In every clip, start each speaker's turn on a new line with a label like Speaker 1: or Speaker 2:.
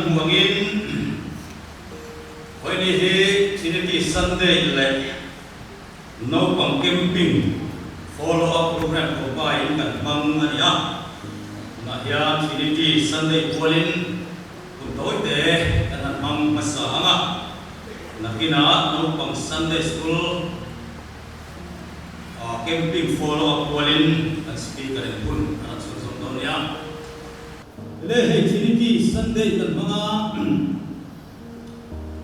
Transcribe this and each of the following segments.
Speaker 1: kan muangin hoi ni he Trinity Sunday le no pang camping follow up program ko ba in kan mang ania na ya Trinity Sunday polin kun toi te kan mang masanga nakina no pang Sunday school camping follow up polin kan speaker en pun anak sosok donia le he Trinity Sunday kan mga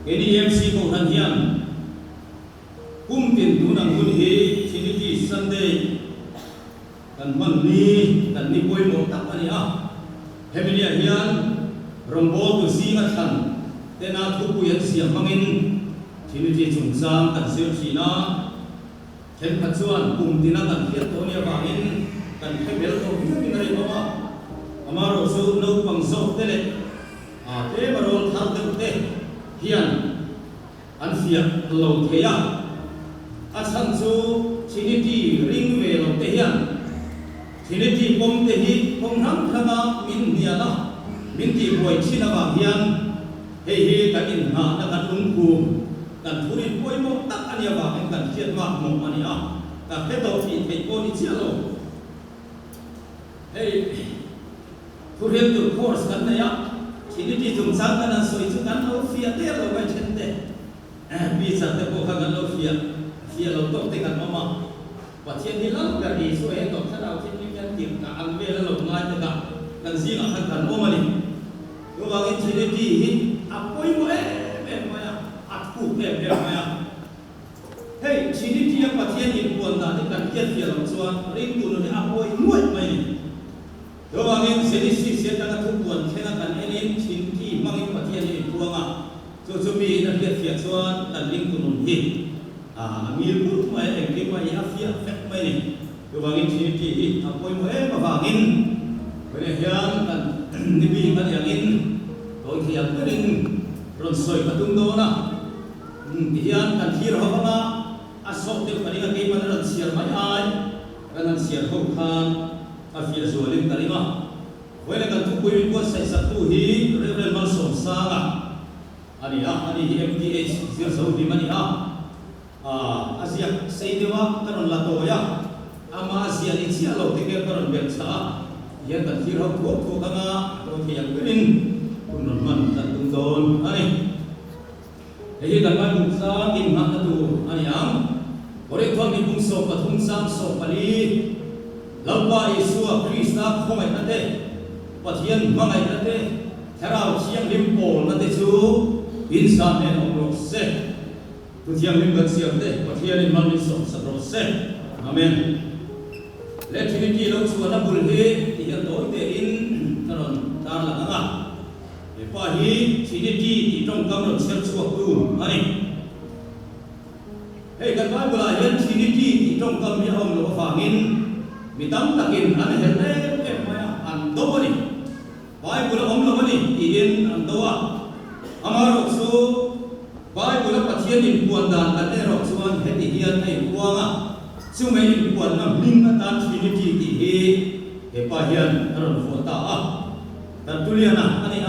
Speaker 1: NEMC ko han hian kumtin tunang hun hi Trinity Sunday kan man ni kan ni poi mo tak ani a hemilia hian rombol tu si nga than tena thu pu yan siam mangin Trinity chungsang kan sel sina ken khachuan kumtina kan hiat to nia bangin kan hebel to ni ngai mama amaro so no pang so tele a te barol thar te hian an fiat lo theya asan chu Trinity ring ve lo te hian Trinity pom te hi pom ram thanga min nia na min ti boi china ba hian hei he kan in na na kan ung ku kan thurin poi mo tak ania ba kan fiat ma mo ania ka he to fi thei ko ni chia lo hei thurin tu course kan na ya Trinity chungsang kan soi chu kan lo fiat te lo ba chen te bi sa te ko kan lo fiat lo to te kan mama wa chen ni lang ka ri so he to sa dau chen ni kan tim ka ang ve lo ngai te ka kan zi nga kan mo ma ni yo ba ngi Trinity hi apoi mo ma ya aku ma ya hey Trinity ya pa chen ni pon da ni kan kiat fiat lo chuan ring tu ni apoi nuai mai ni yo ba ngi senisi se ta ka thu pon khenga kan enin Trinity mangi pa chen ni puanga so mi na fiat fiat chuan kan ring tu nun hi ngil put mai eng ki mai ya fiat fet mai ni yo ba ngi Trinity hi apoi mo ma bangin bene hian kan ni bi kan yang in to hian ring ron soi patung do na hian kan hir ho ma asok te kan ga ke man ran sial mai ai kan an sial ho khan a fia zualim kalima wele kan tu pui ko sai sa tu hi re mal som sa nga ani MTH zir so di mani Asia sai dewa karon la to ya ama Asia ni sia lo te ke karon bet sa ya kan hir ho ko kanga to ke yang ring kun man tan tung don ani hei kan man bung sa in ma ta tu ani am ore thon ni bung so pathum sam so pali lamba Yesua Krista khomai ta te pathian mangai ta te tharau chiang lim pol na te chu insan ne ong lo se tu chiang lim gan siam te pathian in man ni so sa ro se amen le Trinity lo chu na bul he ti han doi te in karon tar la nga e pa hi Trinity ti tong kam ron sel chu tu ani hey kan ba bula yan Trinity ti tong kam mi hom lo fa ngin mi tam takin an hel ne maya an do ni Bible om lo ni in an do amaro so Bible pathian in puan dan kan ne ro chuan he ti hian ai puanga chu mai in puan na ming na tan Trinity ti he pa hian ron fo ta tan tuliana ani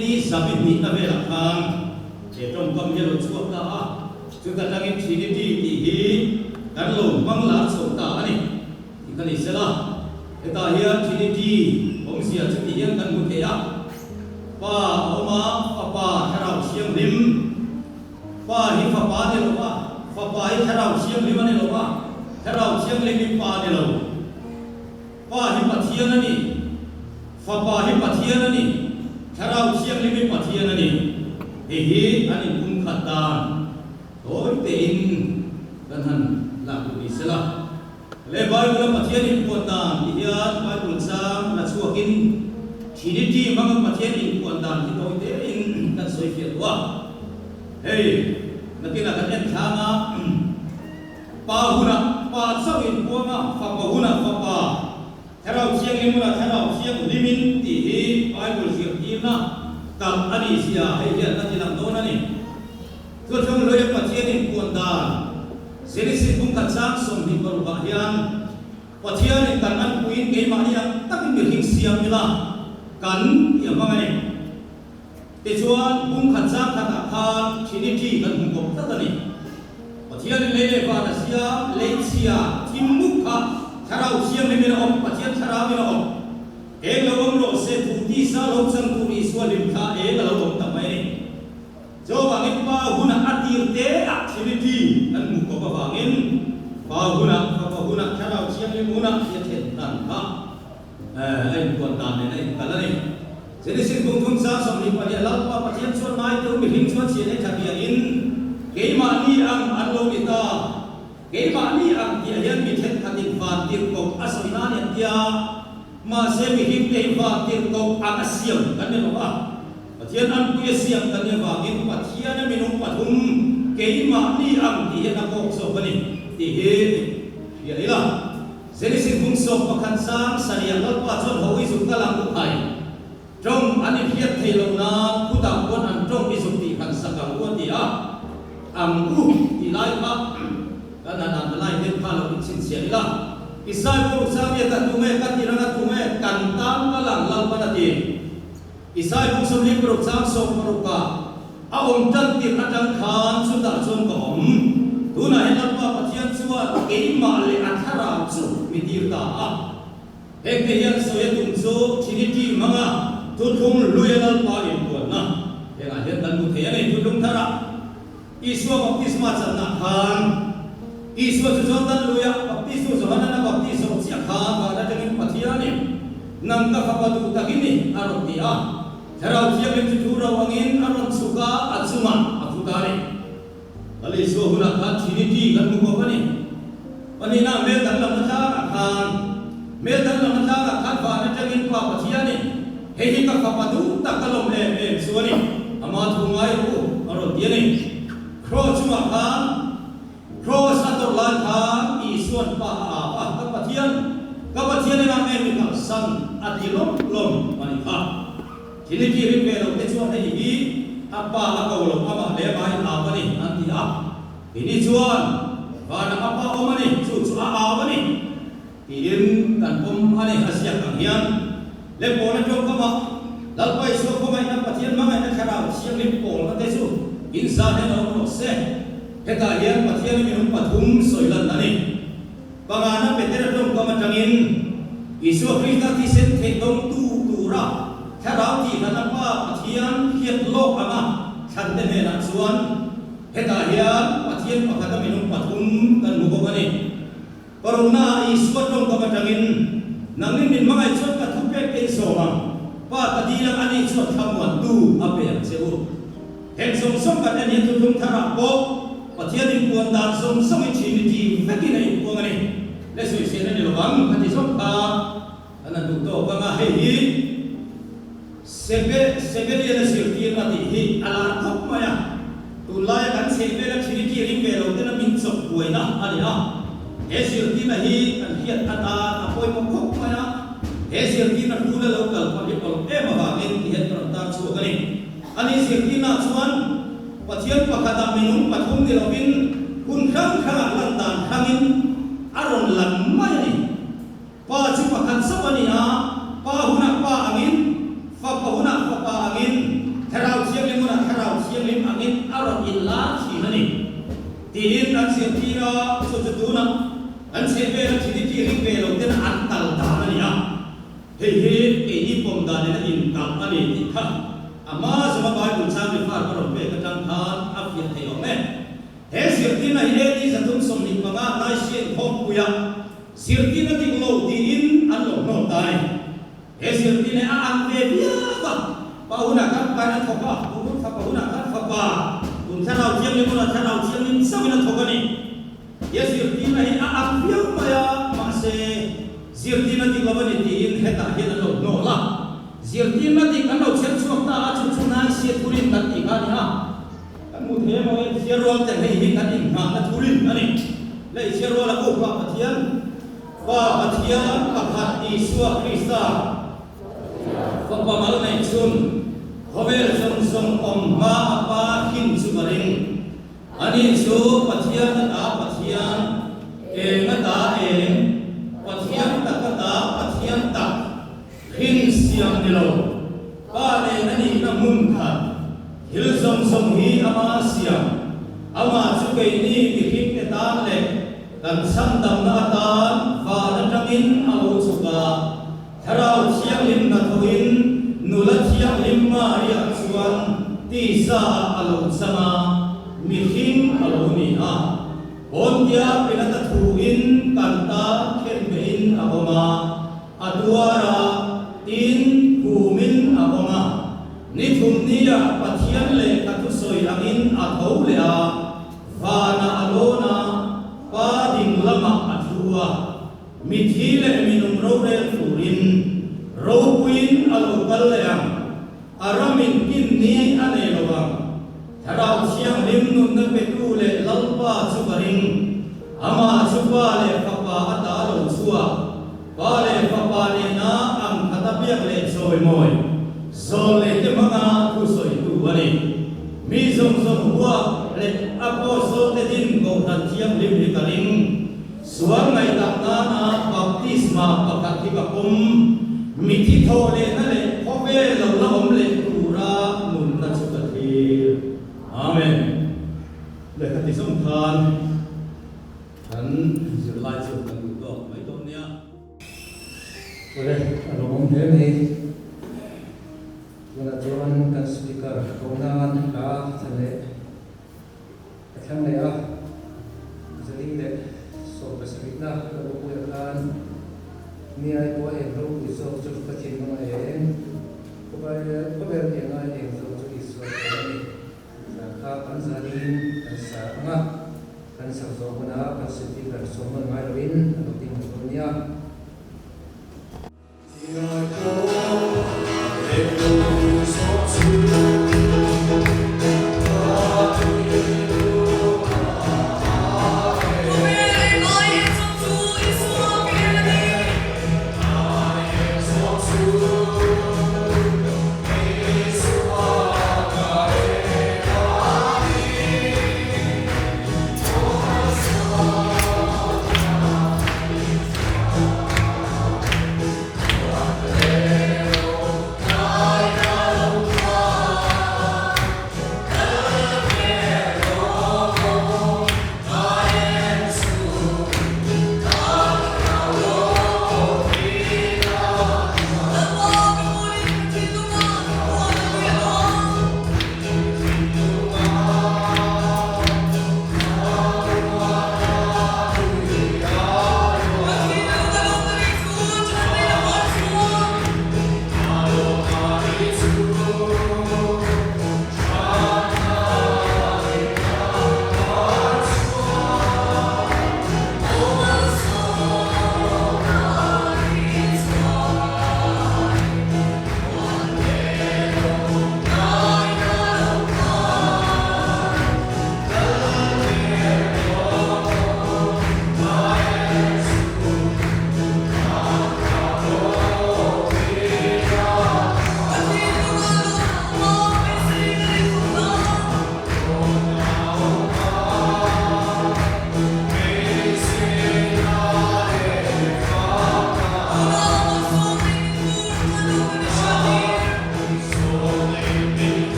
Speaker 1: ni sabi ni na vela khang che tong kam ye lo chuak ta chu kan langin Trinity ti hi kan lo mang la so ta ani kan isela eta hian Trinity ong sia chu ti hian kan mu ke ya pa oma papa tharau siang lim pa hi fa pa de lo pa hi tharau siang lim ani lo tharau siang lim pa de lo pa hi pathian ani fa pa hi pathian ani tharau siang lim pathian ani hi ani kum khatan oi te in kan han la ku isela le Bible pathian in puan hian Bible sang na chuakin Trinity mang pathian in puan dan ki toi te in kan soi fiat wa hey nakina kan en thanga pa huna pa sau in puanga fa pa huna fa pa tharau siang limuna tharau siang limin ti hi Bible siang na tak ani sia hey hian na tinang don ani tu thong lo pathian in puan dan Serisi kung katsang som di perubahan pathian in kanan puin kay Maria takin berhing siang nila kan yang mengenai ติชวนบุ้งขันซ้ำขันอาคารที่นี่ที่กันหุ่นกบตั้งแต่นี้ปะเทียนเลยเลยว่าเสียเลยเสียทิมมุกขะชาเราเสียงไม่มีออกปะเทียนชาเราไม่ออกเองเราองเราเสียถูกที่สาลบสังกุริสวลิมขาเองเราองทำไมโจวังอิปาหุนอดีตเตะที่นี่ที่กันมุกกบวังอินปาหุนชาเราเสียงเลยหุนเสียเห็นนั่นค่ะไอ้คนตามเนี่ยไอ้กันแล้วนี่jadi singgung fungsa somni pada lalpa patian suan mai tu bihin suan siane thabia in keima ni ang anlo ita keima ni ang tiayan mithen khatin van tir ko asoina ne tia ma se bihin te van tir ko ang asiam kan ne ba patian an ku asiam kan ne ba in patian minung pathum keima ni ang tiyan ko so bani ti he ya ila jadi singgung so pakhan sang sariya lalpa chon hoi su kalang ku hai trong anh hiệp thầy lâu na cụ đạo quân anh trong cái dụng thì hàng sắc hàng quân thì thì lại ba cái này là lại thêm pha lâu xin xỉa là cái sai vô sao bây giờ tụi mẹ cắt thì nó tụi mẹ cắn tan cái lằng lằng cái gì cái sai vô xong liên tục sang xong vào cả ông chân tiền anh đang khán xuống đã xuống cổng tụi này là ba phát hiện xua cái mà lại ăn thà ra chút mình đi ta cái hiện số tụng số chỉ đi mà tuân không lùi lên ba điểm buồn na, thế là hiện tại một thế này tuân không thara, Isua baptisma chân na khan, Isua cho tan lùi à, baptisma cho hắn na baptisma chỉ khan và đã từng phát hiện này, nằm các pháp tu ta kini arot dia, thế là dia bên tu ra wangin arot suka atsuma afutari, lalu Isua guna khan trinity kan muka apa ni, pani na mel dan lam khan, mel dan lam khan và đã từng phát hiện này. Hei ka kapadu takalom em suani ama thungai ru aro tiani cross ma khan cross ator lan khan isuan pa kapathian na em ka san atilom lom mani kha kini ki rin ve lo te chuan hei hi apa akawlo ama le bai awani anti a ini chuan wa na apa omani chu a awani tin kan pom ani asia kang hian le pona jom kama lalpai so koma ina pathian manga ina kharau siang lim pol ka tesu insan he no se heta hian pathian minum pathum soilan ani bangana petera jom kama tangin isu krista ti sen the dong tu ra kharau ti na pa pathian hiat lok ama than te me na chuan heta hian pathian pakata minum pathum kan muko ani corona isu jom kama tangin nangin min mangai chot ka thupe ke soma pa kadila ani chot thamwan tu ape cheu hen som ka ani tu thum thara po pathian in puan dan som i trinity vekin ai puang ani le sui sen ani lobang khati som ka ana tu to ba ma hei sebe ya sirti na ti hi ala thop maya tu lai kan sebe la trinity ring ve lo tena min chok puina ani a esirti na hi an hiat ata apoi mo khok maya esirti na rula local political ema ngin hiat ta chu kani ani sirti na chuan pathian pakata minum pathum ni robin kun khang lan dan khangin aron lan mai ni pa chu pakhat sabani a pa huna pa angin fa pa huna fa pa angin tharau siang lim angin aron illa chi hani tin an sirti ra chu na an sebe la trinity ring ve lo ten an tal da ni a hei ke ni pom da ni na in ka ani ti kha ama sama bible sang ni far paron ve ka tang khan afia thei ome he sirti na hi ti zatum som ni manga lai sien khom puya sirti na ting lo ti in an lo no tai he sirti ne a ang ve bia ba pauna kan pa na thoka bu fa pauna kan fa pa un thanau chiang ni mo thanau chiang ni samina thokani yes sirtina hi ang fiang maya mase sirtina ti labani tin heta hena lo no la sirtina ti kan lo chen chuak ta a chu nai se thurin kan ti kan ha kan mu the mo sirol te hei kan in ha na thurin ani le sirol la ko pa pathian pakhat Isua Krista pa mal nei chun hovel som om ma apa hin chu baring ani chu pathian ta pathian ngata pathian ta hin siang ni lo pa le ani na mun khan hil zong zong hi ama siam ama chu kei ni mi hik ne tan le kan sam dam na tan va na tangin alo chuka tharau thiam lim na thoin nula thiam lim ma ri chuan ti sa alo sama mi him alo ni a on dia pinata thu in kan ta khen me in aboma aduara in kumin aboma ni thum nia pathian le katu soi angin athau le a vana alona pa ding lama athua mithi le minum ro rel furin ro queen alo kal le am aramin kin ni ane lowang tharau siang lim nun na petu le lalpa chukaring ama chupa le papa ata lo chua pa le papa le na am khatapiak le choi moi zol le te manga thu soi tu ani mi zong zong hua le apostle te din ko than thiam lim li kaling suang ngai tak na na baptisma pakati ka kum mi thi tho le na le khobe lo la om le pura mun na chu ka thi amen le khati som than han zu lai chu kan du do mai ton nia
Speaker 2: ole alo om he nei wala chuan kan speaker konan ka thale thang le a zali le so pasabit na lo ko kan ni ai ko e ro ku so chu ka chin ma e ko ba ni nga e so chu iso ni sa ka kan zalin kan sa nga kan sa zo na kan speaker so ma mai rin lo ting ko nia
Speaker 3: Oh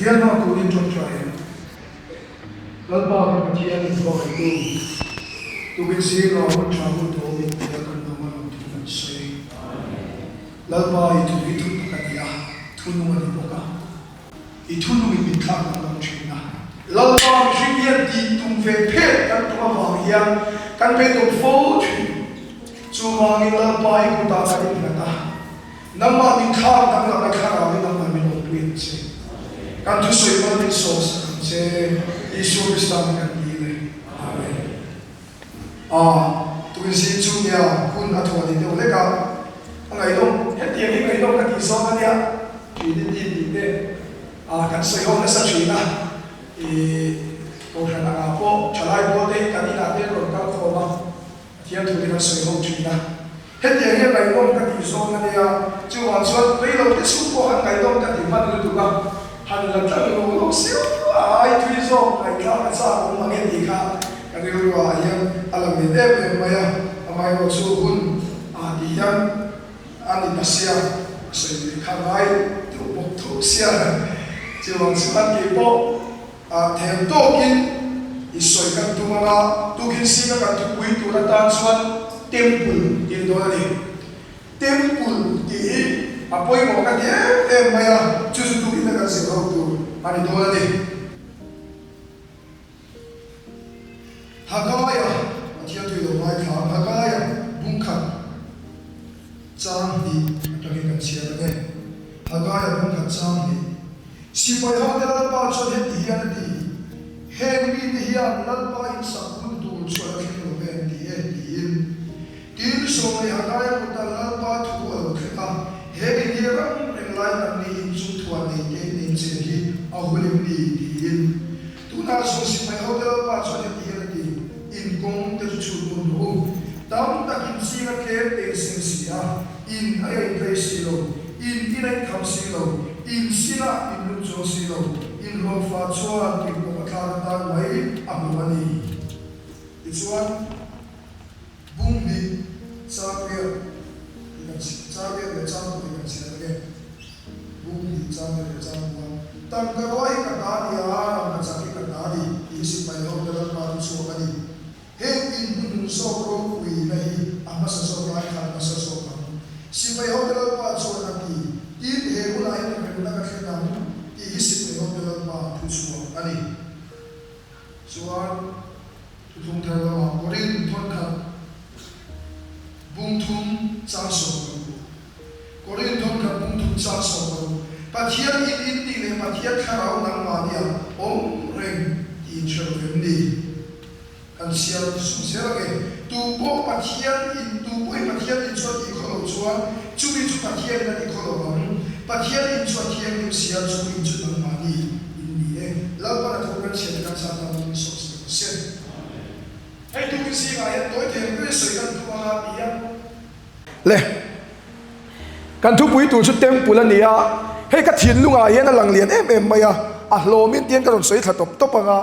Speaker 3: Pathian no tu in chok chai lalpa ka pathian ko tu bin si no mo chamu to min ya kan no ma tu kan sei lalpa I tu ka dia tu no ma ni ka I tu no mi ka ka no china lalpa mi shi ti tum ve phe kan tu ma ya kan pe tu fo chu ma ni lalpa I ku ta ka ni ta namma mi ka ta na ka ra ni namma mi no tu se kan tu sei ma ni so se Isu Kristus kan dile amen tu si chu nya kun athwa ni de le ka ngai dong het ye ngai dong ka ti so ma nya ti di de kan sei ho na sa chui na ko na nga po chalai po de ka ni na de ro ka ko ma tian tu ni sei ho chui na het ye ngai dong ka ti so ma nya chu wan so pe lo de su ko han ngai dong ka ti man lu tu ka han la ta lo lo siu ai thui so ai ka ka sa ko ma nge ti kha ka ni ru wa ya ala me de me ma ya amai ro su hun di yan ani pasia se ni kha mai tu bok tu sia ji wang san ki po them to kin I soi kan tu ma tu kin si ka tu pui tu na tan suan temple kin do ni temple ti apoi mo ka de ma ya chu su tu ina ka se ro tu ani do ni Hagaya, Matia tu lo mai kha Hagaya bungkhat chang ni ataki kan sia ne Hagaya bungkhat chang ni sipai ha de pa cho de ti ya ti hen mi ti ya lal pa in sa kun tu cho la ki lo ben ti e ti so mai Hagaya ko ta lal pa tu lo kha he ni ram reng lai na ni in chu thwa ni ye ni chen hi a hulim ni ti tu na so sipai ha de pa cho de ti in kong te chu tu no tam takin si na ke te sing sia in ai te si lo in ai kham si lo in sina in lu cho si lo in ro fa choa ti ko ka ta mai amani ichuan bung ni sa pe na sa pe le cha ko ni si na ke bung ni cha le cha ko tan ka roi ka ta ni a na cha ki ka ta ni I si pa yo de la pa chu ka ni Hei in so ro kui nei amasa so rai kha amasa so ka si pai ho de pa so na ki ti he hu lai ni na ka khena ti si pai ho de pa thu so ani suan tu thung thar ma ko rin thon kha bung thum cha so ko rin thon kha bung thum cha so pa thian in ti le pa thian kharau nang ma nia om reng ti chho vem ni kan sial sum sial ke tu bo pathian in tu bo pathian in so I kholo chuan chu bi chu pathian na I kholo bang pathian in so thian in sial chu in chu nang ma ni in ni e la pa na thok kan chen kan sa ta ni so se hei tu bi si ga ya toi the be so kan tu ma ya le kan tu pui tu chu temple ani ya hei ka thin lunga yen a lang lian em ma ya a hlomin tian ka ron soi tha top top anga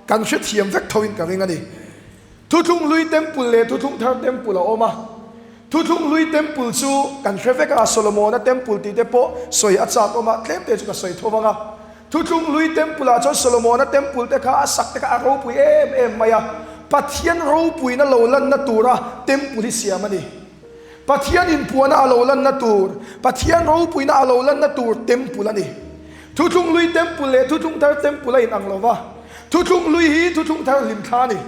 Speaker 3: kan she thiam vek thoin ka ringa ni thu thung lui temple le thu thung thar temple oma thu thung lui temple chu kan she vek a Solomon temple ti te po soi acha oma tlem te chu ka soi thowanga thu thung lui temple a cho Solomon temple te kha sak te ka ro pui em maya pathian ro pui na lo lan na tura temple siam ani pathian in puana lo lan na tur pathian ro pui na lo lan na tur temple ani thu thung lui temple le thu thung thar temple in anglova thu thung lui hi thu thung thar lim tha ni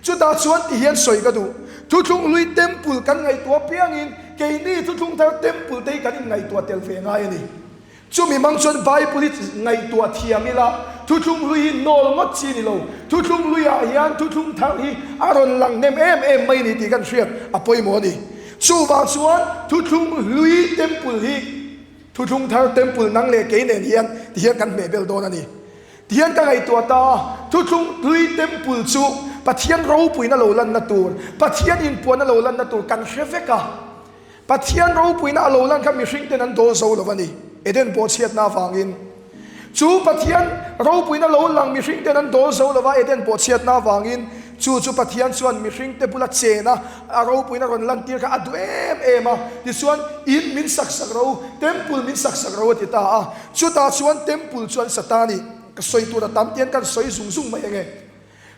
Speaker 3: chu ta chuan ti hian soi ka du thu thung lui temple kan ngai tua piang in ke ni thu thung thar temple te kan ngai tua tel fe ngai ni chu mi mang chuan bible ngai tua thiamila thu thung lui nol ngot chi ni lo thu thung lui a hian thu thung thar hi aron lang nem em mai ni ti kan hriat apoi mo ni chu ba chuan thu thung lui temple hi thu thung thar temple nang le ke nen hian ti hian kan me bel don ani tian ka ngai tua ta thu thung lui temple chu pathian ro pui na lo lan na tur pathian in puan na lo lan na tur kan hreveka pathian ro pui na lo lan kha mi hring ten an do zo lovani eden bo chiat na wangin chu pathian ro pui na lo lang mi hring ten an do zo lova eden bo chiat na wangin chu pathian chuan mi hring te bula chena aro puina ron lan tir kha adu em a ti chuan in min sak ro temple min sak ro ti ta a chu ta chuan temple chuan satani ka soi tu da tam tian kan soi sung mai nge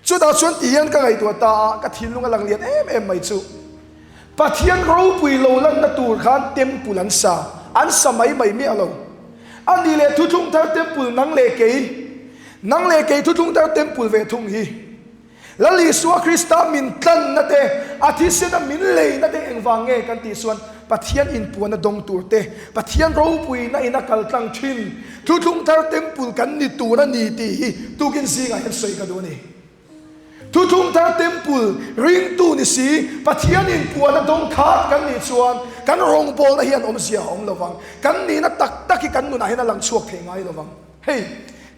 Speaker 3: chu ta chuan tian ka ngai tu ta ka thilunga lang lian em mai chu pathian ro pui lo lan na tur khan temple an sa mai mai mi alo ani le thu thung thar temple nang le ke thu thung thar temple ve thung hi lali suwa Krista min tlan na te athi se na min le na te engwange kan ti suan pathian in puan na dong tur te pathian ro pui na ina kal tlang thin thu thung thar temple kan ni tu na ni ti hi tu kin si nga hen soi ka do ni thu thung thar temple ring tu ni si pathian in puan na dong khat kan ni chuan kan rong bol na hian om sia om lawang kan ni na tak tak ki kan nu na hin lang chuak the ngai lawang hey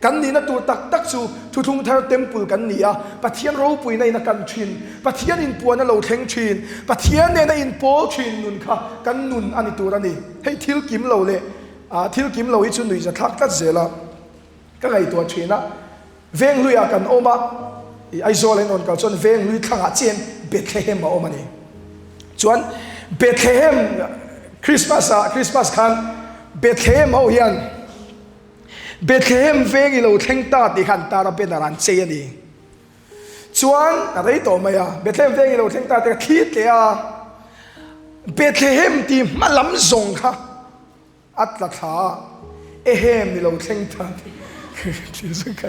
Speaker 3: kan ni na tu tak chu thu thung thar temple kan ni a pathian ro pui na ina kan thin pathian in puan na lo theng thin pathian ne na in pol thin nun kha kan nun ani tur ani hey thil kim lo le thil kim lo hi chu nui za thak tat zela ka ngai tu thina veng lui a kan oma ai zolen on kal chon veng lui thanga chen Bethlehem ma omani chuan Bethlehem Christmas khan Bethlehem ho hian Bethlehem vengi lo theng ta ti khan ta ra pe na ran che ani chuan a rei to maya Bethlehem vengi lo theng ta te thi te a Bethlehem ti malam zong kha atla kha ehem ni lo theng ta ti su ka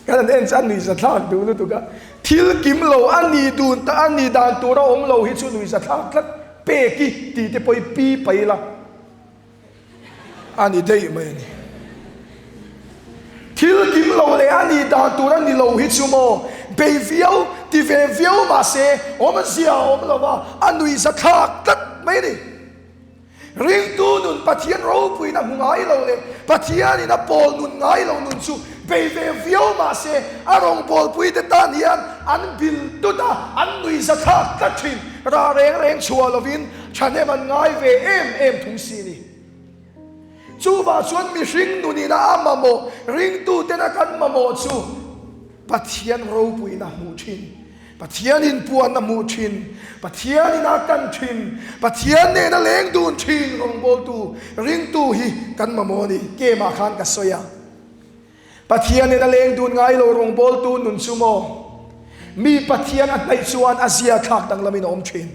Speaker 3: kan en chan ni za thak du nu tu ka thil kim lo ani dun ta ani dan tu ra om lo hi chu nui za thak tlat pe ki ti te poi pi pai la ani dei mai ni thil kim lo le ani dan tu ra ni lo hi chu mo be viau ti ve viau ma se om sia om lo ba anui za thak tlat mai ni ring tu nun pathian ro pui na ngai lo le pathian ina pol nun ngai lo nun chu be ve viau ma se arong pol pui te tan hian an bil tu ta an nui za thak ta thin ra reng chua lovin chane man ngai ve em thung si ni chu wa chuan mi hring nu ni na amamo ring tu te na kan mamo chu pathian ro pui na mu thin pathian in puan na mu thin pathian in a kan thin pathian ne na leng dun thin rong bol tu ring tu hi kan mamo ni ke ma khan ka soya pathian ne na leng dun ngai lo rong bol tu nun sumo mi pathian at nai chuan azia thak dang lamin om thin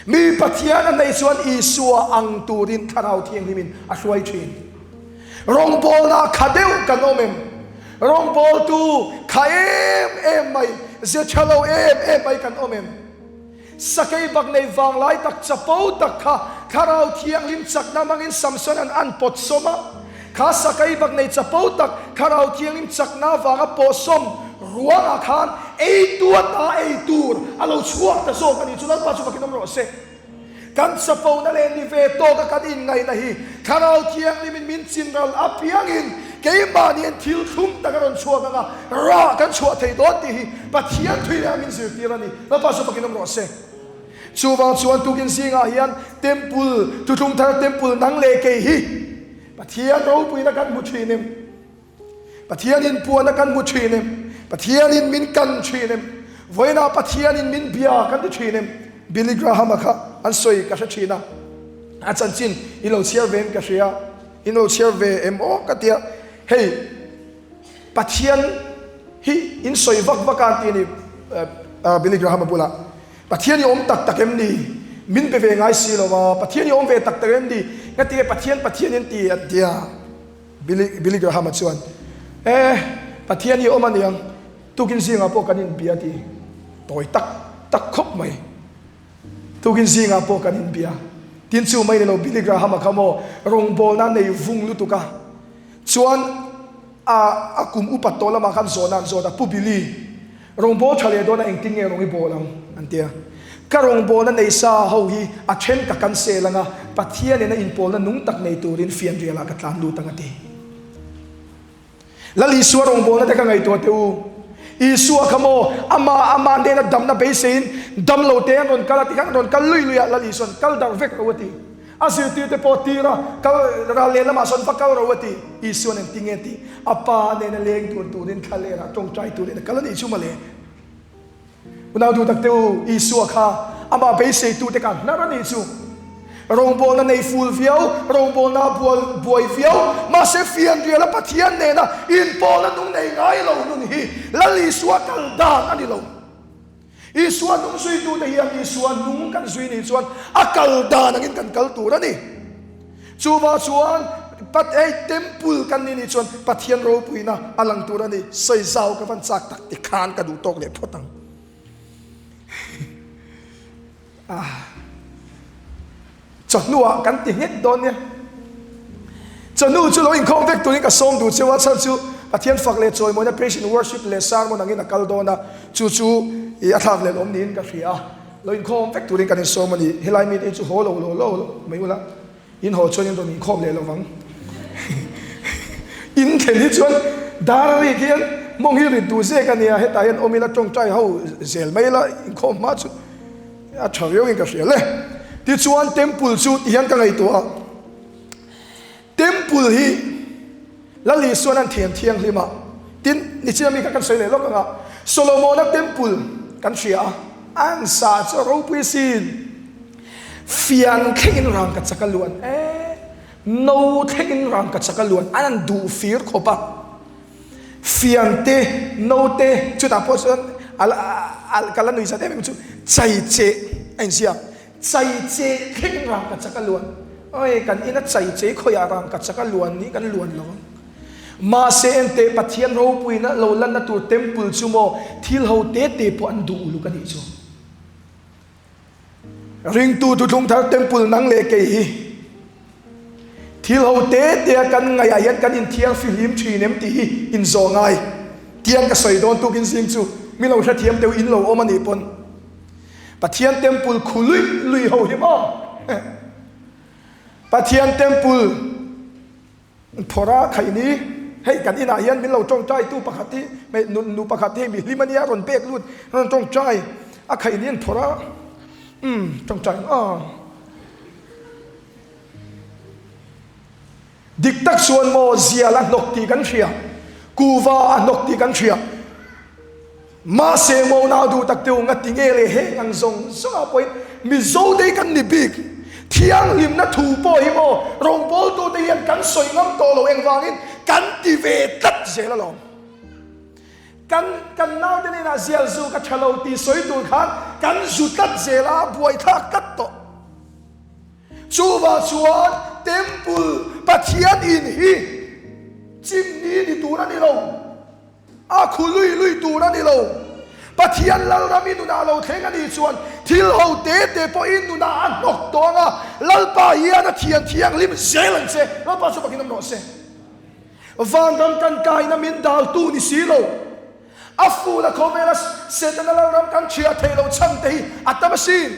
Speaker 3: mi pathian at nai chuan isua ang turin tharau thiang limin a hruai thin rong bol na khadeu kanomem rong bol tu khaem mai ze chalo em mai kan omem sakai bak nei wang lai tak chapau tak kha tharau thiang lim chak na mangin samson an pot soma kha sakai bak nei chapau tak tharau thiang lim chak na wanga posom ruanga khan ei tur alo chuak ta so kani chulal pa chu bakinom ro se kan chapau na le ni ve to ka kan in ngai na hi tharau thiang lim min chin ral apiangin cái mà niên thiếu thum ta cái chua cái ra cái chua thấy đó thì pathian thuy là mình dự tiền này nó bao giờ phải nó sẽ chua vào chuan tu kiến sinh à hiền temple tu thung thar temple nang lệ cái hi pathian đâu bui nó căn một chuyện nem pathian in puan nó căn một chuyện nem pathian in min căn chuyện nem với na pathian in min bia căn một chuyện nem Billy Graham akha an soi ka china a chan chin ilo chiar ven ka ria ino chiar ve mo ka tia hey pathian hi in soi vak ti ni Billy Graham bula pathian yom tak em ni min pe ve ngai si lo wa pathian yom ve tak em ni ka ti pathian in ti atia Billy Graham chuan pathian yom an yang tu kin singa po kanin bia ti toy tak khop mai tu kin singa po kanin bia tin chu mai lo Billy Graham khamo rong bol na nei vung lu tuka chuan a kum upat to lama khan zona zona pu Billy rong bol thale do na engting nge rong i bolang antia ka rong bol na nei sa ho hi a then ka kan se langa pathian na in pol na nung tak nei turin fian riala ka tlan lu tangati lali suwa rong bol na ta ka ngai to teu isua khamo ama de na dam na besin dam lo te ron kala ti kan ron kal lui ya lali son kal dar vek rawati asiti te potira kal ra le lama son pakal rawati isu nen tingeti apa ne na leng tur turin khalera tong trai turin kala ni chumale unau du tak teu Isu kha ama be se tu te kan na ni chu rong bol na nei full viau rong bol na buai viau ma se fian ria la pathian ne na in pol na nung nei ngai lo nun hi lali suwa kal dan ani lo Isua nung sui tu te hiang Isua nung kan sui ni chuan akal dan angin kan kal tu ra ni chuwa chuan pat ei temple kan ni chuan pathian ro puina alang tu ra ni sei zau ka van chak tak ti khan ka du tok le photang chonua kan ti het don ne chonu chu lo in khong vek tu ni ka som du chewa chal chu pathian fak le choi mo na praise and worship le sar mo nangin akal dona chu i athak le lom nin ka ria lo in khom vek tu ni kan som ni helai mi te chu ho lo mai ula in ho chon in do ni khom le lo wang in the ni chuan dar ri kian mong hi ri tu se kan ya heta yan omila tong chai ho zel mai la in khom ma chu a thawyo in ka ria le ti chuan temple chu hian ka ngai to a temple hi lali suanan thiang lima tin ni chiami ka kan sei le lo ka Solomon temple kan ria ang sa cho ro pi sin fian khin rang ka chakaluan no khin rang ka chakaluan anan du fir khopa fian te no te chu ta po son al kalanui sa te me chu chai che anh sia chai che khin rang ka chakaluan oi kan ina chai che khoya rang ka chakaluan ni kan luan lo ma se ente pathian ro puina lo lan na tur temple chumo thil ho te po an du lu kan hi chu ring tu thung thar temple nang le ke hi thil ho te kan ngai ayan kan in thiang film thinem ti hi in zongai tiang ka soi don tu kin sing chu mi lo tha thiam teu in lo omani pon pathian temple khului lui ho hi ma pathian temple phora khai ni hei kan ina hian min lo tong chai tu pakhati me nu pakhati mi limania ron pek lut ron tong chai a khai nian phora tong chai dik tak suan mo ziala nok ti kan thia kuwa nok ti kan thia ma se mo na du tak teu ngati nge le he ngang zong so poi mi zo de kan ni big thiang lim na thu po hi mo rong bol tu te yan kan soi ngam to lo eng wangin kan ti ve tat zela lo kan nau te ni na zel zu ka thalo ti soi tu khan kan zu tat zela buai tha kat to chuwa chuan temple pathian in hi chim ni tu ra ni lo a khului lui tu ra ni lo pathian lal rami nu na lo theng ani chuan thil ho te po in nu na an nok to nga lal pa hian a thiang lim zelan se lo pa so pakinam no se van ram kan kai na min dal tu ni silo afu la komela setan la ram kan chia thelo cham te atamasin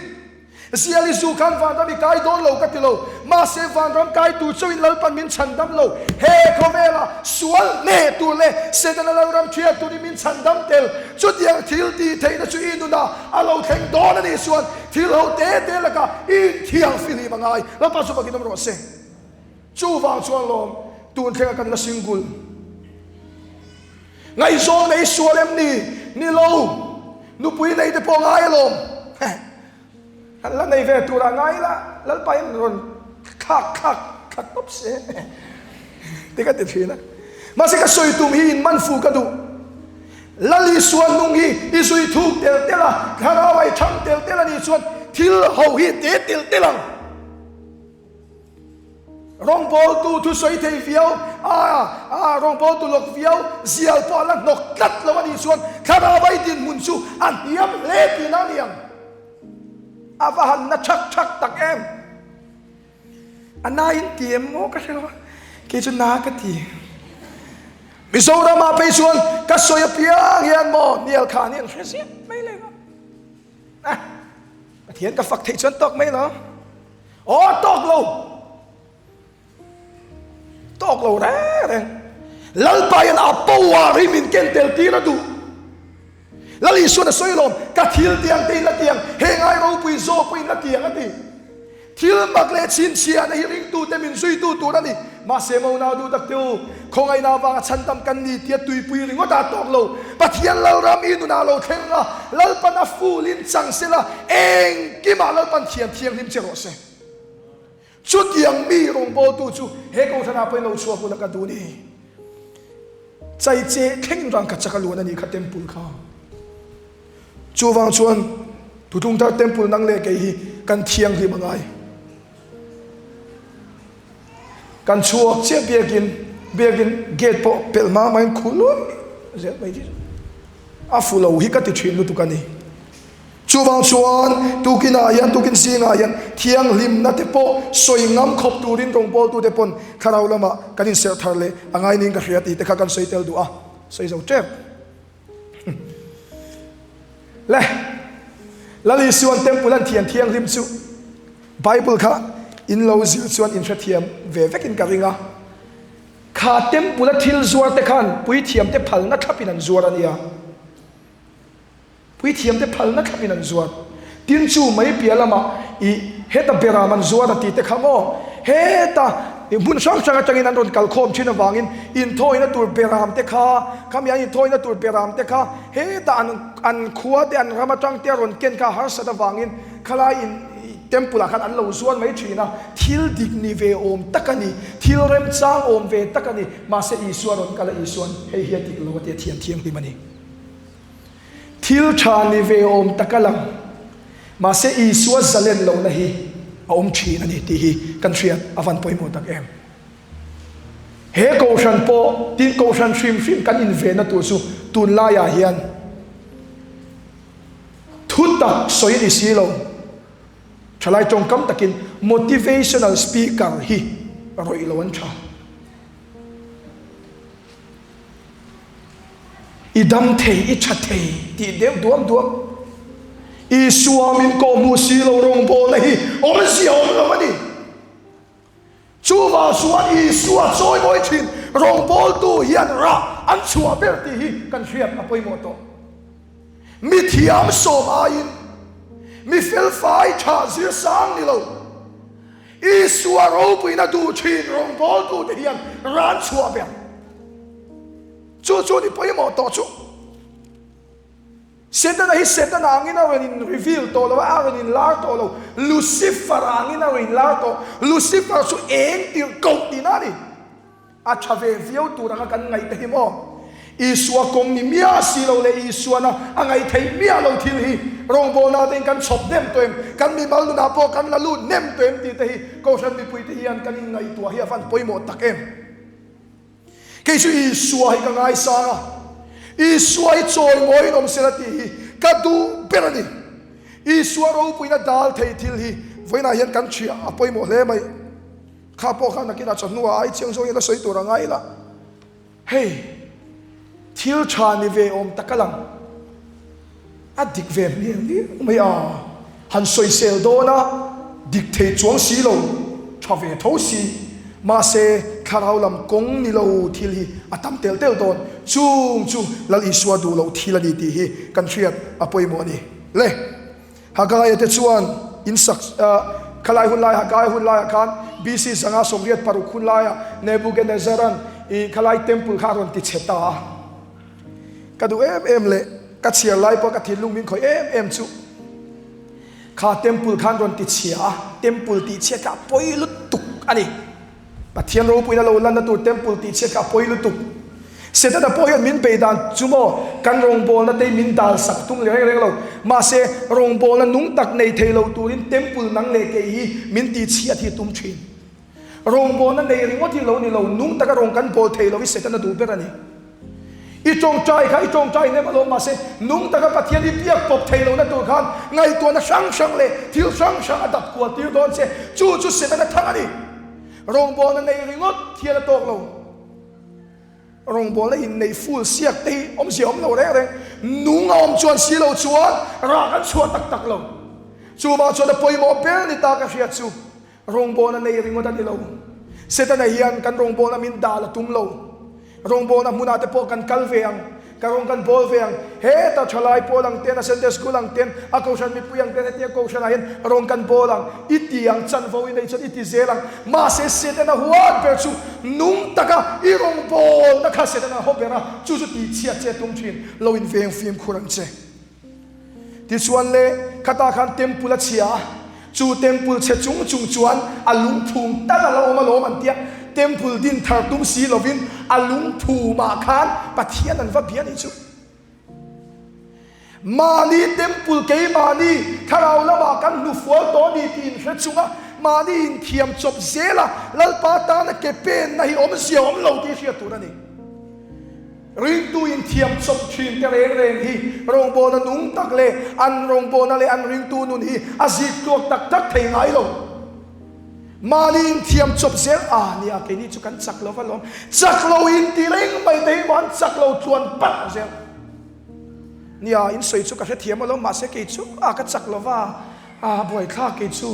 Speaker 3: siali zu kan van ram kai don lo ka tilo ma se van ram kai tu so in lal pan min chandam lo he komela sual ne tu le setan la ram chia tu ni min chandam tel chu tiang thil ti theina chu inu na alo theng don ani suan thil ho te la ka in thiang fili mangai lo pa so pakinam ro se chu wang chuan lom tuan theng kan la singul ngai zong nei sualem ni lo nu pui nei te po ngai lom la nei ve tu ra ngai la lal pa in ron khak top se te ka te thina ma se ka soi tum hi in man fu ka du lali suan nung hi isui thuk tel la khara wai tham tel ani suan thil ho hi te tel rong bol tu soi thei viau rong bol tu lok viau zial po la nok tat lo ani suan khara wai din mun chu an hiam le ti na niam avahan na chak tak em anain tiem mo ka selo ke chu na ka ti misora ma pe suan ka soya piang hian mo nial kha nian fresia mai le pathian ka fak thei chuan tok mai lo tok lo re lal payan apawa rimin ken tel tira du lali suan soilom ka thil tiang te la tiang he ngai ro pui zo pui la tiang ati thil mak le chin chia na hiring tu te min sui tu tu rani ma se mo na du tak tu khongai na wanga chantam kan ni tia tui pui ringo da tok lo pathian lo ram inu na lo thenga lal pan a fulin chang sela eng ki ma lal pan thiam lim chero se chút yang mi rong bo tu chu he ko thana pai lo chua pula ka du ni chai che kheng rang ka chakalu na ni kha temple kha chu wang chuan tu tung ta temple nang le ke hi kan thiang hi mangai kan chuak che begin gate po pelma main khulun zel mai ji a fulo hi ka ti thin lu tu ka ni chuwang chuan tukina yan tukin singa yan thiang lim na te po soingam khop turin rong bol tu te pon kharau lama kanin ser tharle angai ning ka hriati te kha kan soitel du a soi zo trep le lali suan temple an thiang lim chu bible kha in lo zil chuan in thiam ve vekin ka ringa kha temple thil zuar te khan pui thiam te phal na thapin an zuar ania pui thiam te phal na thapin an zuar tin chu mai pialama I heta beraman zuar ti te khamo heta mun sang sang changin an ron kal khom thina wangin in thoina tur beram te kha khamya in thoina tur beram te kha heta an khuwa te an rama tang te ron ken ka har sa da wangin khala in temple khan an lo zuan mai thina thil dik ni ve om takani thil rem chang om ve takani ma se isuan ron kala isuan hei hi tik lo te thiam hi mani thil thani ve om takalam ma se isuan zalen lo na hi om thina ni ti hi kan thriat avan poimo tak em he ko shan po tin ko shan shrim kan in ve na tu su tun la ya hian thuta soi ni silo chalai chong kam takin motivational speaker hi roi lo an tha idam thei I that thei ti deu duam I suamin ko musi lo rong bol na hi om si om lo mani chu wa suan I suwa choi moi thin rong bol tu hian ra an chua ber ti hi kan hriat apoi mo to mi thiam so main mi fel fai tha zir sang ni lo I suwa ro pui na du thin rong bol tu te hian ran chua ber chu ni poi mo to chu Satan hi Satan angina when in reveal to lo angin in lar to lo Lucifer angina when in lar to Lucifer su eng tir ko dinani a chave viu tu ra kan ngai te mo Isua kong ni mia si lo le Isua na angai thei mia lo thil hi rong bo na ten kan chop nem toem kan mi mal na po kan la lu nem toem ti te hi ko san mi pui te hian kan ngai tu hi afan poimo takem ke su Isua hi ka ngai sa Isua I choi moi nom selati hi kadu berani Isua ro puina dal thei thil hi voina hian kan thia apoi mo hle mai kha po kha nakina chanua ai cheng so ila soi tu rangai la hey thil chani ve om takalang adik ve ni mai a han soi sel do na dik thei chuang si lo thave tho si ma se kharau lam kong ni lo thil hi atam tel don chung lal Isua du lo thil ani ti hi kan thriat apoi mo ni le hagai te chuan in sak khalai hun lai hagai hun lai khan BC sanga Soviet paru khun lai Nebuchadnezzar I khalai temple kharon ti cheta kadu em le ka chiar lai po ka thilung min khoi em chu kha temple khan ron ti chia temple ti che ka poilu tuk ani pathian ro puina lo lan na tur temple ti che ka poilu tuk seta da poyan min peidan chumo kan rong bol na te min dal sak tung le lo ma se rong bol na nung tak nei thelo turin temple nang le ke hi min ti chia thi tum thin rong bol na nei ringo thi lo ni lo nung tak rong kan bol thelo wi seta na du berani I chong chai ne malo ma se nung tak pathian I piak pop thelo na tu khan ngai tu na sang le thil sang adap ko ti don se chu seta na thangani rong bol na nei ringot thia na tok lo rong bol in nei full siak te om si om lo re nung om chuan si lo chuan ra kan chuan tak lo chu ma chuan poi mo per ni ta ka hria chu rong bol na nei ringot ani lo seta na hian kan rong bol na min dal tum lo rong bol na muna te po kan kalveang karong kan bol veang he ta thalai polang ten a Sunday school ang ten a kausan mi puyang ten he kausan ahin rong kan bolang itiang chan vo in chon iti zelang ma se na huat per chu nung taka irong bol na kha se na hobera chu chu ti chia che tum thin lo in veng phim khurang che ti chuan le khata khan temple a chia chu temple che chung chuan alung phung ta la lo man tia temple din thar tum si lovin alung phu ma khan pathian an va bian chu mani temple ke mani tharau lama kan nu fo to ni tin hre chunga mani in thiam chop zela lalpa ta na ke pen na hi om siom lo ti sia tu na ni ring tu in thiam chop thin te reng hi rong bo na nung tak le an rong bo na le an ring tu nun hi azit tok tak tak thei ngai lo mani in thiam chop zel ni a ke ni chu kan chak lo valom chak lo in ti reng mai dei man chak lo chuan pat zel nia in soi chu ka thiam lo ma se ke chu ka chak lo wa boy kha ke chu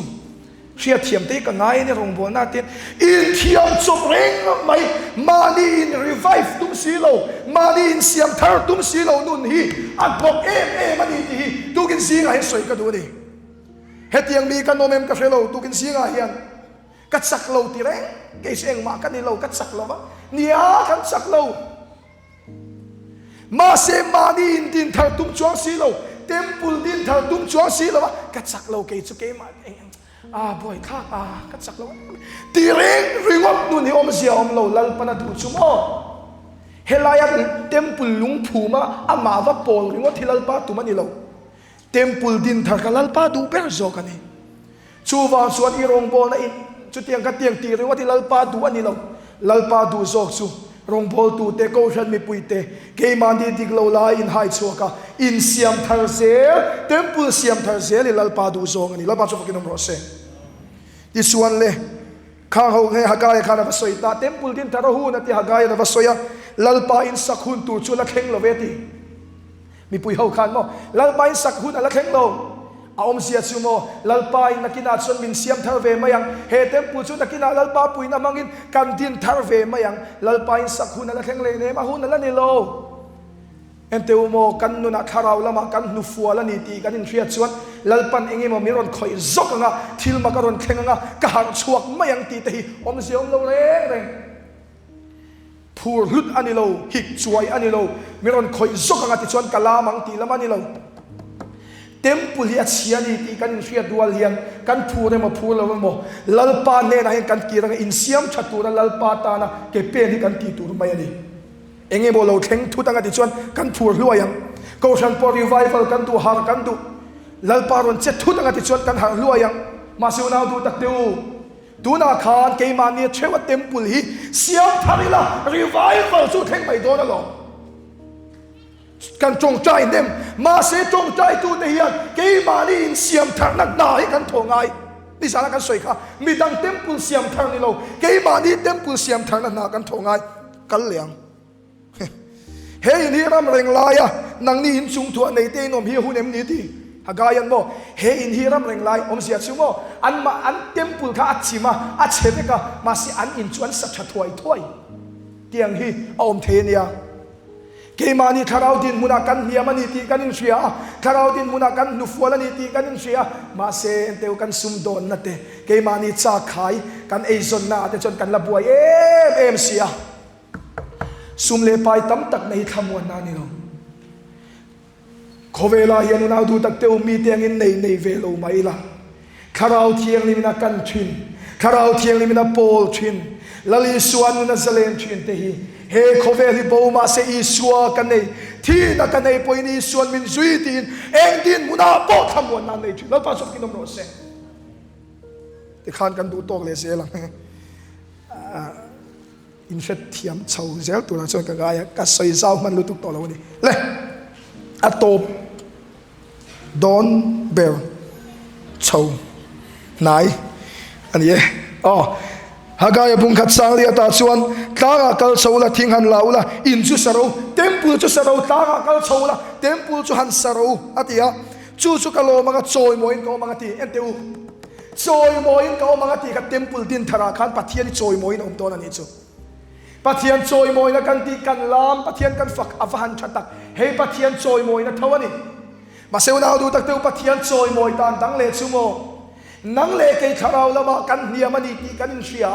Speaker 3: ria thiam te ka ngai ni rong bo na te in thiam chop reng mai mani in revive tum si lo mani in siam thar tum si lo nun hi a bok mani ti hi tu kin si nga he soi ka du ni hetiang mi ka nomem ka felo tu kin si nga hian ka chak lo ti reng ke seng ma ka ni lo ka chak lo wa nia kan chak lo ma se mani in din thar tum chuang si lo temple din thar tum chuang si lo ka chak lo ke chu ke ma boy kha ka chak lo ti reng ringop nu ni om sia om lo lal pana du chu mo helaya temple lung phu ma ama va pol ringo thilal pa tu mani lo temple din thar ka lal pa du ber zo ka ni chu wa suan i rong bol na in chu tiang ka tiang ti ringo thilal pa du ani lo lal pa du zo chu rong bol tu te ko shan mi puite ke man di dig lo la in hai chu ka in siam thar zel temple siam thar zel lal pa du zo ani lal pa chu ka kinom ro se ti suan le kha ho nge hagai khana va soi ta temple din thar hu na ti hagai na va soya lal pa in sakhun tu chu la kheng lo veti mi pui ho khan mo lal pa in sakhun ala kheng lo aom sia chu mo lal pa in nakina chon min siam thar ve mayang he temple chu nakina lal pa pui na mangin kan din thar ve mayang lal pa in sakhun ala kheng le ne ma hun ala ni lo ente mo kan nu na kharau lama kan nu fu ala ni ti kan in thria chuan lalpan engi mo miron khoi zok nga thil ma karon kheng nga ka har chuak mayang ti te hi om siom lo reng phur hlut ani lo hik chuai ani lo miron khoi zok nga ti chuan kala mang ti lama ni lo temple hi achia ni ti kan thria dual hian kan phure mo phur lo mo lalpa ne na kan kirang in siam thatura lalpa ta na ke pe ni kan ti tur mai ani enge bo lo theng thu tanga ti chuan kan phur hluayang ko san por revival kan tu har kan tu lalpa ron che thu tanga ti chuan kan har hluayang ma siu nau tu tak teu tu na khan ke man ni chewa temple hi siam tharila revival chu theng mai do na lo kan chong chai nem ma se chong chai tu te hian ke man ni in siam thar nak na hi kan thongai ni sala kan soi kha mi dang temple siam thar ni lo ke man ni temple siam thar na kan thongai kal liang hey ni ram reng laya nang ni in chung thua nei te nom hi hunem ni ti hagayan mo he in hi ram reng lai om sia chu mo an temple kha achima a cheve ka ma si an in chuan sa tha thoi tiang hi om the nia ke mani tharau din muna kan hiamani ti kan in sia tharau din muna kan nu fuala ni ti kan in sia ma se enteu kan sum don na te ke mani cha khai kan eizon na te chon kan la buai em sia sum le pai tam tak nei thamon na ni lo khovela hian na du tak teu mi teng in nei velo mai la kharau thiang ni na kan thin kharau thiang ni na pol thin lali suan na zalen thin te hi he khoveli bo ma se i suwa kan nei thi na kan nei poi ni suan min zui tin eng din muna po thamon na nei thin lo pa sok kinom ro se te khan kan du tok le se la in fet thiam chau zel tu na chon ka ga ya ka soi zau man lu tuk to lo ni le atop don ber chau nai ani hagaya bung khat sang lia ta chuan tara kal chau la thing han laula in chu saro temple chu saro tara kal chau la temple chu han saro atia chu kalo manga choi moin ko manga ti enteu choi moin ko manga ti ka temple din thara khan pathian choi moin om ton ani chu pathian choi moi na kan ti kan lam pathian kan fak avan thatak hei pathian choi moi na thawani ma seu na du tak teu pathian choi moi tan dang le chumo nang le ke kharau lama kan niamani ti kan sia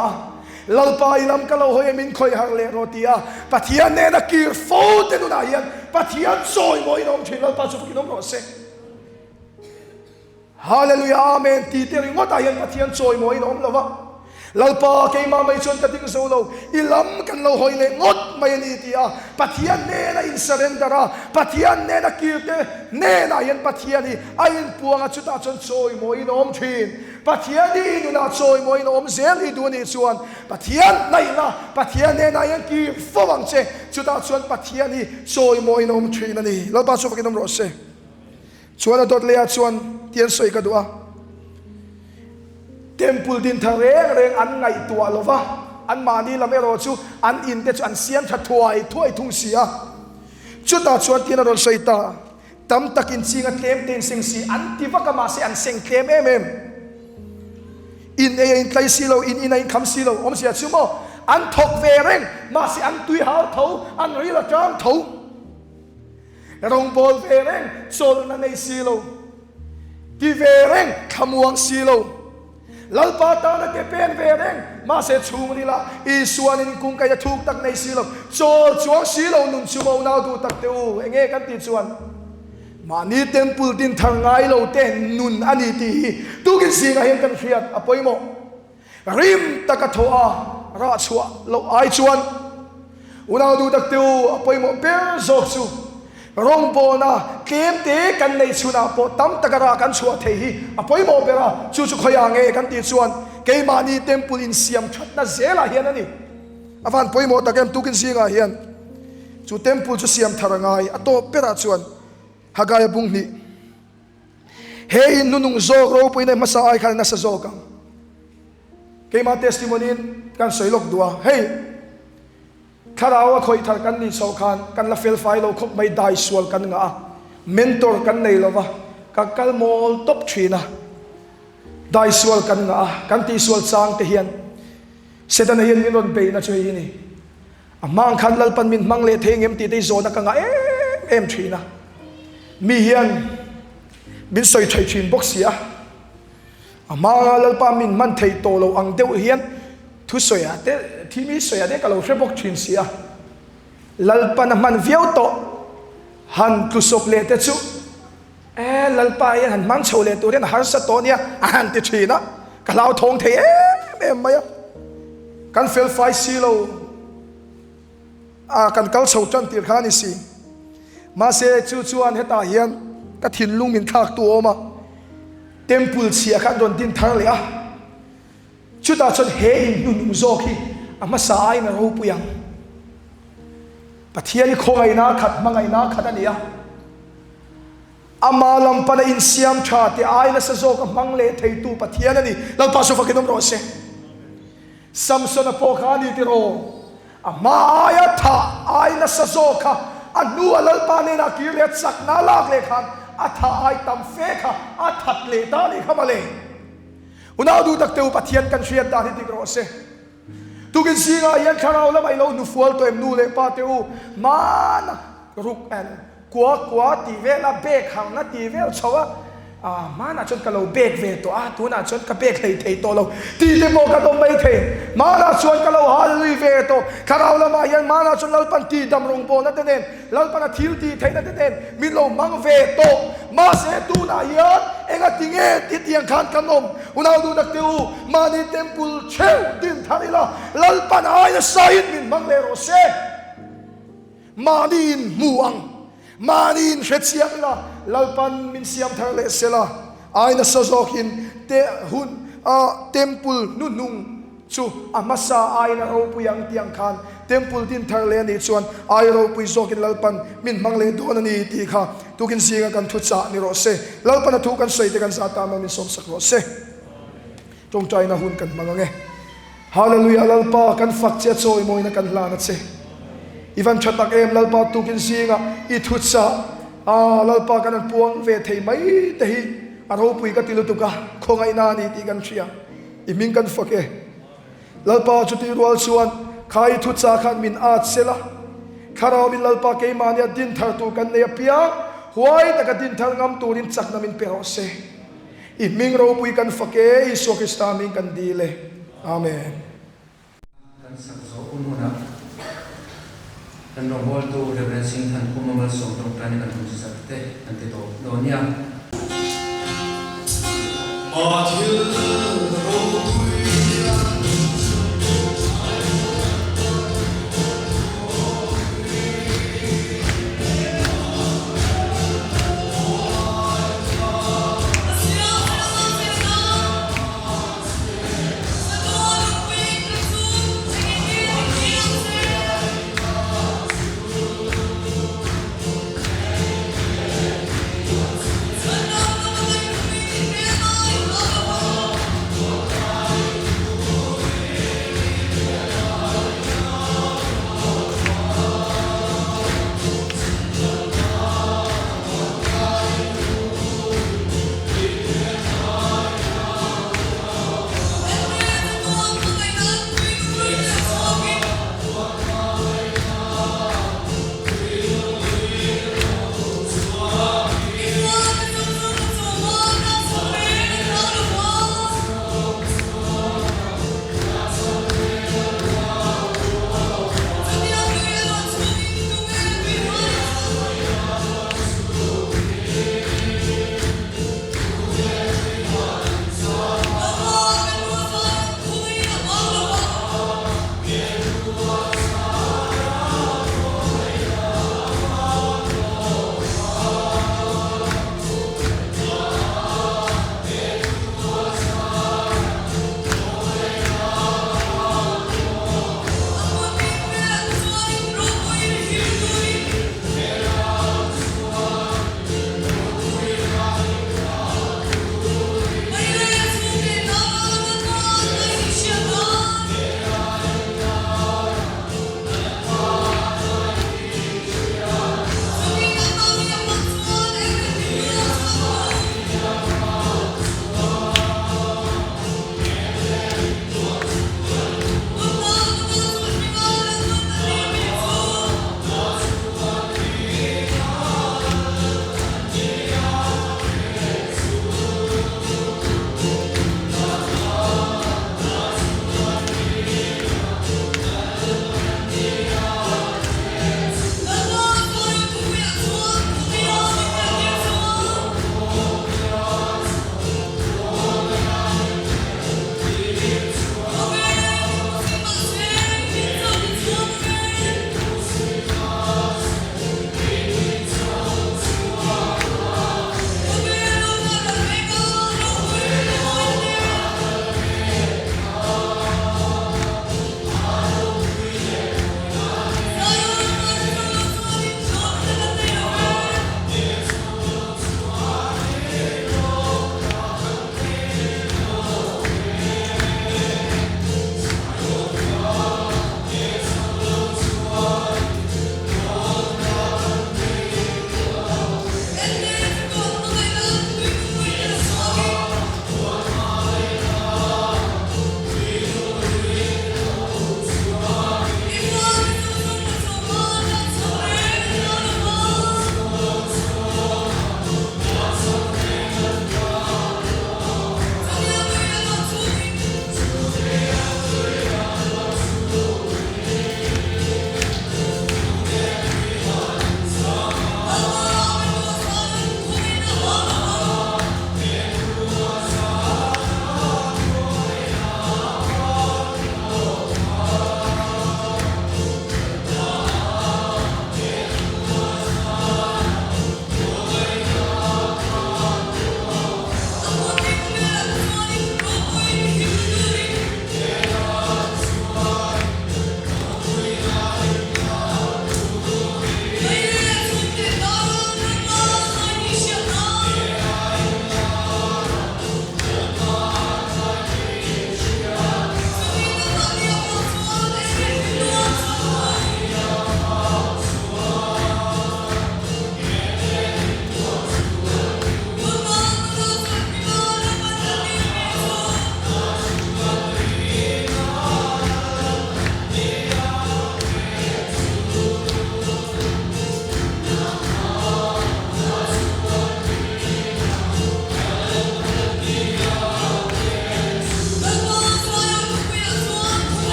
Speaker 3: lalpa ilam kalau hoi min khoi har le rotia pathian ne na kir fo te nu na hian pathian choi moi nom thin lalpa chu ki nom ro se hallelujah amen ti te ringot hian pathian choi moi nom lova lalpa ke ma mai chon ka ting so lo ilam kan lo hoi le ngot mai ni tia pathian ne na in surrendera pathian ne na kirte ne na hian pathian ni ain puanga chuta chon choi moi nom thin pathian ni nu na choi moi nom zel i du ni chuan pathian nai na pathian ne na hian ki fawang che chuta chuan pathian ni choi moi nom thin ani lalpa chu fakinom ro se chuan dot le chuan tian soi ka dua temple din thareng reng an ngai tua lova an mani lamero chu an in te chu an siam tha thuai thung sia chuta chuan tin ron soita tam takin chinga tlem ten sing si an tivaka ma se an seng tlem em in e in tlai silo in in kham silo om sia chumo an thok ve reng ma se an tui hau tho an ri la tram tho rong bol ve reng chol na nei silo ti ve reng khamuang silo lalpa ta na ke pen ve reng ma se chung ni la i suan in kung kai thuk tak nei silo chol chuang silo nun chumo na du tak teu enge kan ti chuan mani temple din thangai lo te nun ani ti tu kin si ga hen kan khiat apoimo rim takathoa ra chua lo ai chuan una du tak teu apoimo per zok chu rong bo na kem te kan nei chuna po tam takara kan chua thei hi apoi mo bera chu chu khoya nge kan ti chuan ke mani temple in siam that na zela hian ani avan poi mo takem tukin singa hian chu temple chu siam tharangai ato pera chuan hagaya bungni hei nunung zok ro poina masa ai khan na sa zokang ke ma testimony kan soilok dua hei kharawa khoi thar kan ni so khan kan la fel fai lo khop mai dai sual kan nga mentor kan nei lova ka kal mol top thina dai sual kan nga kan ti sual chang te hian sedan hian min ron pe na choi ni amang khan lal pan min mang le theng em ti te zo na ka nga em thina mi hian min soi thai thin box ya amang lal pa min man thei to lo ang deu hian thu soya te thimi soya de kalo frebok thin sia lalpa na man viau to han tu sop le te chu lalpa yan han man chho le tu ren har sa to nia han ti thina kalau thong the em maya kan fel fai silo kan kal chho chan tir khani si ma se chu chuan heta hian ka thin lung min thak tu oma temple chia khan don tin thar le chuta chon he in nun zoki ama sa ai na ro puyang pathiani khongai na khat mangai na khat ania ama lam pana in siam tha te ai na sa zok mang le thei tu pathian ani lam pa so fakinom ro se samson a pokhani ti ro ama aya tha ai na sa zoka anu alal pa ne na ki le sak na lak le khan atha ai tam fe kha athat le ta ni khamale una du tak teu pathian kan hriat da hi ti ro se tu kin singa yan kharau la mai lo nu fual to em nu le pa teu man ruk an kwa ti ve la be khang na ti ve chawa mana chon kalo bek ve to tu na chon ka bek lei thei to lo ti te mo ka to mai the mana chon kalo hal lui ve to kharau la ma yan mana chon lal pan ti dam rong po na te nen lal pan thil ti thei na te nen min lo mang ve to ma se tu na yan enga tinge ti tiang khan kanom una du nak teu mani temple cheu din tharila lal pan ai na sain min mang le ro se manin muang manin hrechiang la lalpan min siam thar le sela aina sazokin te hun temple nunung chu amasa aina ro puyang tiang khan temple din thar le ni chuan ai ro pui zokin lalpan min mangle don ani ti kha tukin singa kan thu cha ni ro se lalpan thu kan sei te kan sa ta ma min som sak ro se tong chai na hun kan mangange hallelujah lalpa kan fak che choi moi na kan lana che Ivan chatak em lalpa tukin singa I thutsa lalpa kanan puang ve thei mai te hi aro pui ka tilu tuka khongai na ni ti kan thia I min kan fake lalpa chuti rual chuan khai thu cha khan min at sela kharau min lalpa ke mania din thar tu kan ne pia huai taka din thar ngam turin chak namin pe se I ming ro pui kan fake Isu Krista min kan dile amen
Speaker 2: kan sak zo ununa kan rong hol tu reverend sing than kumamal som tong tani kan ku sakte ante to donia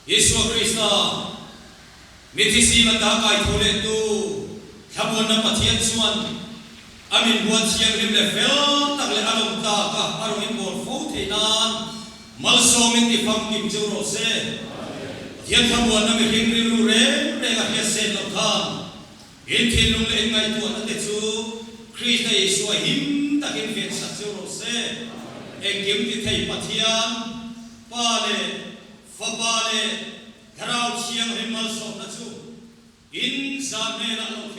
Speaker 1: Yesu Krista mitisi mata kai thole tu thabon na pathian chuan amin buat siang rim le fel tak le alom ta ka arong in bol fo theinan mal so min ti pham kim chu ro se thian thabon na mi hing ri ru re ga he se lo khan in thin lung le ngai tu na te chu Krista Yesu him takin vet sa chu ro se engim ti thei pathian pa le fa pa le Karau siang rim mal so na chu in sa me na lo